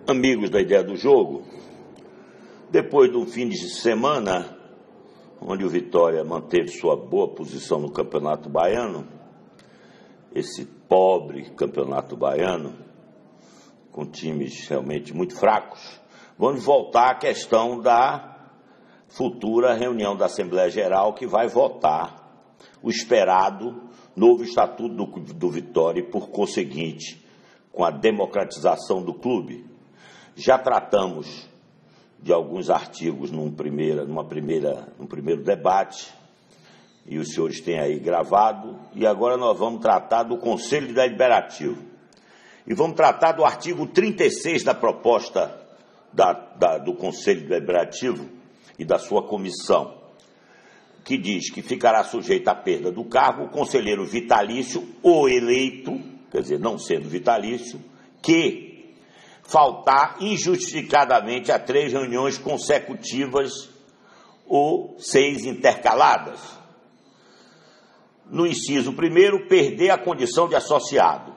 Amigos da Ideia do Jogo, depois de um fim de semana onde o Vitória manteve sua boa posição no Campeonato Baiano, esse pobre Campeonato Baiano, com times realmente muito fracos, vamos voltar à questão da futura reunião da Assembleia Geral, que vai votar o esperado novo Estatuto do Vitória e, por conseguinte, com a democratização do clube. Já tratamos de alguns artigos num primeiro debate, e os senhores têm aí gravado, e agora nós vamos tratar do Conselho Deliberativo. E vamos tratar do artigo 36 da proposta do Conselho Deliberativo e da sua comissão, que diz que ficará sujeito à perda do cargo o conselheiro vitalício ou eleito, quer dizer, não sendo vitalício, que faltar injustificadamente a 3 reuniões consecutivas ou 6 intercaladas. No inciso 1º, perder a condição de associado.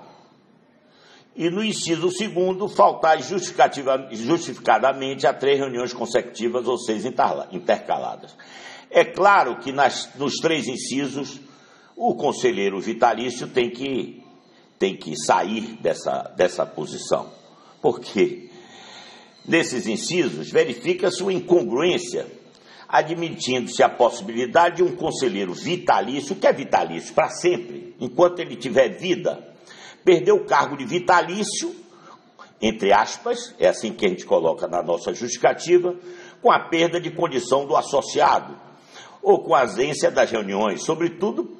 E no inciso 2º, faltar justificadamente a 3 reuniões consecutivas ou 6 intercaladas. É claro que nos 3 incisos, o conselheiro vitalício tem que sair dessa posição. Porque nesses incisos verifica-se uma incongruência, admitindo-se a possibilidade de um conselheiro vitalício, que é vitalício para sempre, enquanto ele tiver vida, perder o cargo de vitalício, entre aspas, é assim que a gente coloca na nossa justificativa, com a perda de condição do associado, ou com a ausência das reuniões, sobretudo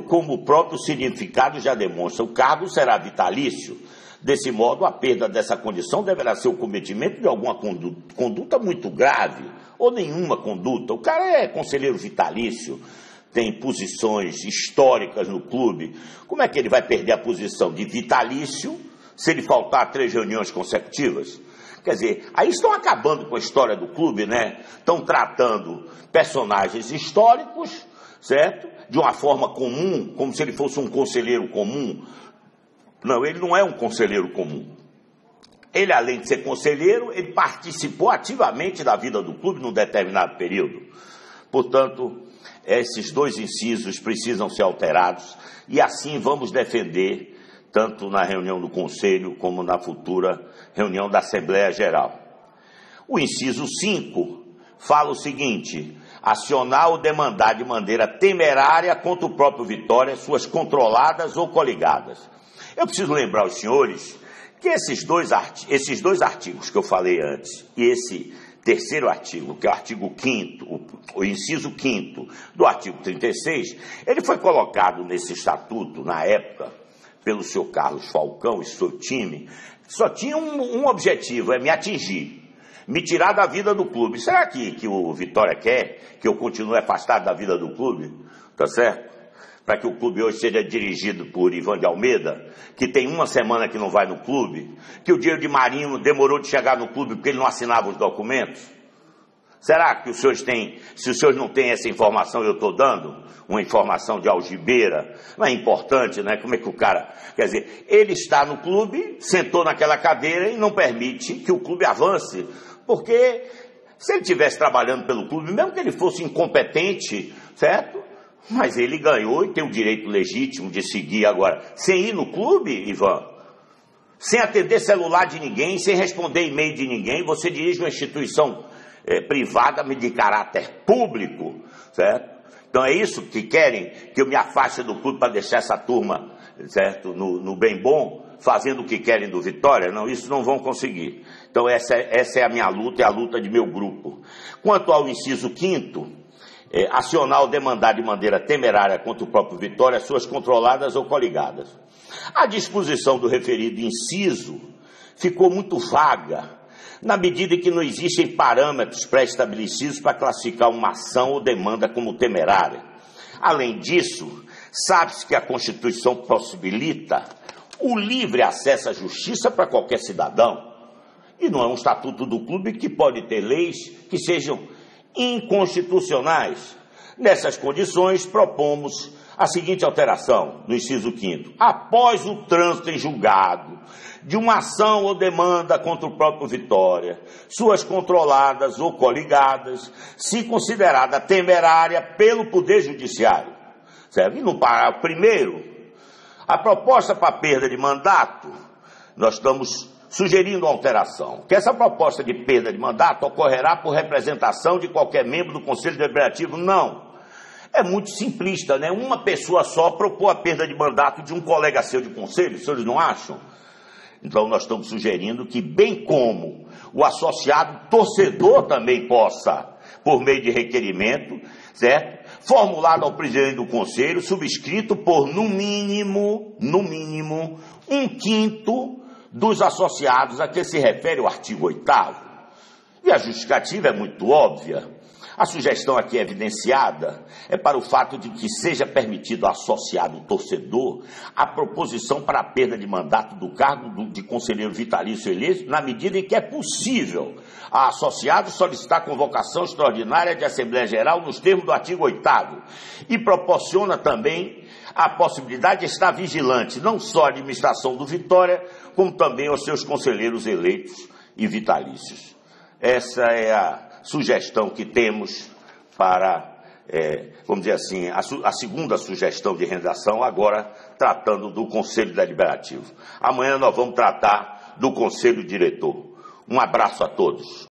como o próprio significado já demonstra, o cargo será vitalício. Desse modo, a perda dessa condição deverá ser o cometimento de alguma conduta muito grave, ou nenhuma conduta. O cara é conselheiro vitalício, tem posições históricas no clube. Como é que ele vai perder a posição de vitalício se ele faltar 3 reuniões consecutivas? Quer dizer, aí estão acabando com a história do clube, né? Estão tratando personagens históricos, certo? De uma forma comum, como se ele fosse um conselheiro comum. Não, ele não é um conselheiro comum. Ele, além de ser conselheiro, ele participou ativamente da vida do clube num determinado período. Portanto, esses 2 incisos precisam ser alterados e assim vamos defender, tanto na reunião do Conselho como na futura reunião da Assembleia Geral. O inciso 5 fala o seguinte: acionar ou demandar de maneira temerária contra o próprio Vitória, suas controladas ou coligadas. Eu preciso lembrar aos senhores que esses dois artigos que eu falei antes, e esse terceiro artigo, que é o artigo 5º, o inciso 5º do artigo 36, ele foi colocado nesse estatuto, na época, pelo senhor Carlos Falcão e seu time, só tinha um objetivo, é me atingir, me tirar da vida do clube. Será que o Vitória quer que eu continue afastado da vida do clube? Tá certo? Para que o clube hoje seja dirigido por Ivan de Almeida, que tem 1 semana que não vai no clube, que o Diego de Marinho demorou de chegar no clube porque ele não assinava os documentos? Será que os senhores têm, se os senhores não têm essa informação, eu estou dando uma informação de algibeira, não é importante, né? Como é que o cara, quer dizer, ele está no clube, sentou naquela cadeira e não permite que o clube avance, porque se ele estivesse trabalhando pelo clube, mesmo que ele fosse incompetente, certo? Mas ele ganhou e tem o direito legítimo de seguir agora. Sem ir no clube, Ivan, sem atender celular de ninguém, sem responder e-mail de ninguém, você dirige uma instituição privada de caráter público, certo? Então é isso que querem, que eu me afaste do clube para deixar essa turma, certo, no bem bom, fazendo o que querem do Vitória? Não, isso não vão conseguir. Então essa é a minha luta, é a luta de meu grupo. Quanto ao inciso 5º, acionar ou demandar de maneira temerária contra o próprio Vitória, suas controladas ou coligadas. A disposição do referido inciso ficou muito vaga, na medida em que não existem parâmetros pré-estabelecidos para classificar uma ação ou demanda como temerária. Além disso, sabe-se que a Constituição possibilita o livre acesso à justiça para qualquer cidadão, e não é um estatuto do clube que pode ter leis que sejam inconstitucionais. Nessas condições, propomos a seguinte alteração, no inciso 5º. Após o trânsito em julgado de uma ação ou demanda contra o próprio Vitória, suas controladas ou coligadas, se considerada temerária pelo Poder Judiciário. Certo? E no parágrafo 1º, a proposta para perda de mandato, nós estamos sugerindo uma alteração, que essa proposta de perda de mandato ocorrerá por representação de qualquer membro do Conselho Deliberativo. Não. É muito simplista, né? Uma pessoa só propor a perda de mandato de um colega seu de conselho, os senhores não acham? Então nós estamos sugerindo que, bem como o associado torcedor também possa, por meio de requerimento, certo? Formulado ao presidente do conselho, subscrito por, no mínimo, 1/5 dos associados a que se refere o artigo 8º. E a justificativa é muito óbvia. A sugestão aqui evidenciada é para o fato de que seja permitido ao associado torcedor a proposição para a perda de mandato do cargo de conselheiro vitalício eleito, na medida em que é possível a associado solicitar convocação extraordinária de Assembleia Geral nos termos do artigo 8º e proporciona também a possibilidade de estar vigilante não só à administração do Vitória, como também aos seus conselheiros eleitos e vitalícios. Essa é a sugestão que temos para, vamos dizer assim, a segunda sugestão de redação, agora tratando do Conselho Deliberativo. Amanhã nós vamos tratar do Conselho Diretor. Um abraço a todos.